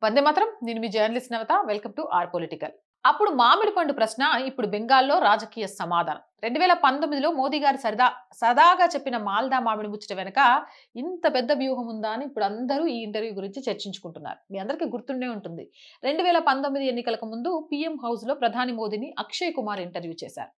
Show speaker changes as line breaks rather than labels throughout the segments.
వందే మాత్రం. నేను మీ journalist Navatha. Welcome to R political. అప్పుడు మామిడి పండు ప్రశ్న, ఇప్పుడు బెంగాల్లో రాజకీయ సమాధానం. 2019లో మోదీ గారు సదాగా చెప్పిన మాల్దా మామిడి ముచ్చట వెనక ఇంత పెద్ద వ్యూహం ఉందా అని ఇప్పుడు అందరూ ఈ ఇంటర్వ్యూ గురించి చర్చించుకుంటున్నారు. మీ అందరికీ గుర్తుండే ఉంటుంది. 2019 ఎన్నికలకు ముందు పీఎం హౌస్ లో ప్రధాని మోదీని అక్షయ్ కుమార్ ఇంటర్వ్యూ చేశారు.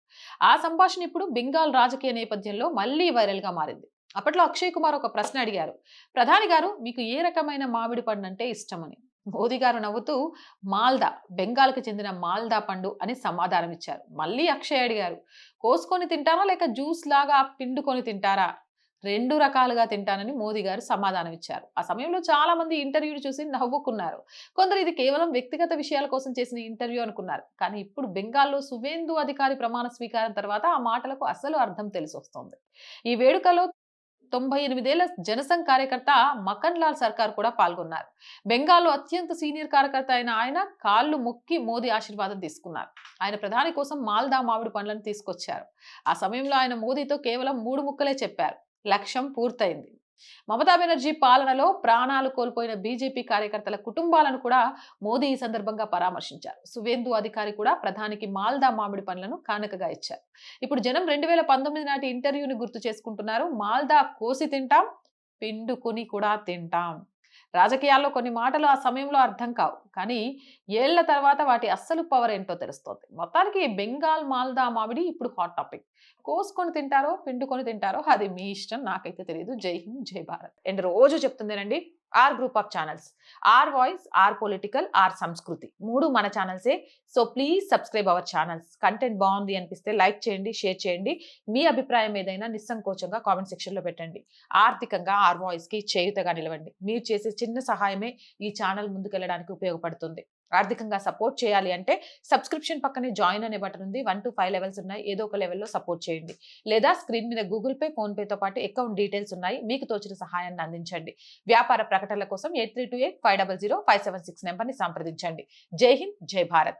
ఆ సంభాషణ ఇప్పుడు బెంగాల్ రాజకీయ నేపథ్యంలో మళ్లీ వైరల్ గా మారింది. అప్పట్లో అక్షయ్ కుమార్ ఒక ప్రశ్న అడిగారు. ప్రధాని గారు, మీకు ఏ రకమైన మామిడి పండు అంటే ఇష్టమని. మోదీ గారు నవ్వుతూ మాల్దా, బెంగాల్కి చెందిన మాల్దా పండు అని సమాధానం ఇచ్చారు. మళ్ళీ అక్షయ్ అడిగారు, కోసుకొని తింటారా లేక జ్యూస్ లాగా పిండుకొని తింటారా? రెండు రకాలుగా తింటానని మోదీ గారు సమాధానం ఇచ్చారు. ఆ సమయంలో చాలా మంది ఇంటర్వ్యూలు చూసి నవ్వుకున్నారు. కొందరు ఇది కేవలం వ్యక్తిగత విషయాల కోసం చేసిన ఇంటర్వ్యూ అనుకున్నారు. కానీ ఇప్పుడు బెంగాల్లో సువేందు అధికారి ప్రమాణ స్వీకారం తర్వాత ఆ మాటలకు అసలు అర్థం తెలిసొస్తోంది. ఈ వేడుకలో 98 ఏళ్ల జనసంఘ్ కార్యకర్త మకన్ లాల్ సర్కార్ కూడా పాల్గొన్నారు. బెంగాల్లో అత్యంత సీనియర్ కార్యకర్త అయిన ఆయన కాళ్ళు మొక్కి మోదీ ఆశీర్వాదం తీసుకున్నారు. ఆయన ప్రధాని కోసం మాల్దా మామిడి పండ్లను తీసుకొచ్చారు. ఆ సమయంలో ఆయన మోదీతో కేవలం 3 ముక్కలే చెప్పారు. లక్ష్యం పూర్తయింది. మమతా బెనర్జీ పాలనలో ప్రాణాలు కోల్పోయిన బీజేపీ కార్యకర్తల కుటుంబాలను కూడా మోదీ ఈ సందర్భంగా పరామర్శించారు. సువేందు అధికారి కూడా ప్రధానికి మాల్దా మామిడి పండ్లను కానుకగా ఇచ్చారు. ఇప్పుడు జనం 2019 నాటి ఇంటర్వ్యూని గుర్తు చేసుకుంటున్నారు. మాల్దా కోసి తింటాం, పిండుకొని కూడా తింటాం. రాజకీయాల్లో కొన్ని మాటలు ఆ సమయంలో అర్థం కావు, కానీ ఏళ్ల తర్వాత వాటి అస్సలు పవర్ ఏంటో తెలుస్తోంది. మొత్తానికి బెంగాల్ మాల్దా మామిడి ఇప్పుడు హాట్ టాపిక్. కోసుకొని తింటారో పిండుకొని తింటారో అది మీ ఇష్టం, నాకైతే తెలియదు. జై హింద్, జై భారత్. అండ్ రోజు చెప్తుందేనండి, R group of channels, R voice, R political, R Sanskriti, మూడు మన ఛానల్సే. So please subscribe our channels. Content బాగుంది అనిపిస్తే లైక్ చేయండి, షేర్ చేయండి. మీ అభిప్రాయం ఏదైనా నిస్సంకోచంగా కామెంట్ సెక్షన్ లో పెట్టండి. ఆర్థికంగా ఆర్ వాయిస్ కి చేయుతగా నిలవండి. మీరు చేసే చిన్న సహాయమే ఈ ఛానల్ ముందుకెళ్ళడానికి ఉపయోగపడుతుంది. ఆర్థికంగా సపోర్ట్ చేయాలి అంటే సబ్స్క్రిప్షన్ పక్కనే జాయిన్ అనే బటన్ ఉంది. 1 to 5 లెవెల్స్ ఉన్నాయి. ఏదో ఒక లెవెల్లో సపోర్ట్ చేయండి. లేదా స్క్రీన్ మీద గూగుల్ పే, ఫోన్ పేతో పాటు అకౌంట్ డీటెయిల్స్ ఉన్నాయి. మీకు తోచిన సహాయాన్ని అందించండి. వ్యాపార ప్రకటనల కోసం 8328500576 నెంబర్ని సంప్రదించండి. జై హింద్, జై భారత్.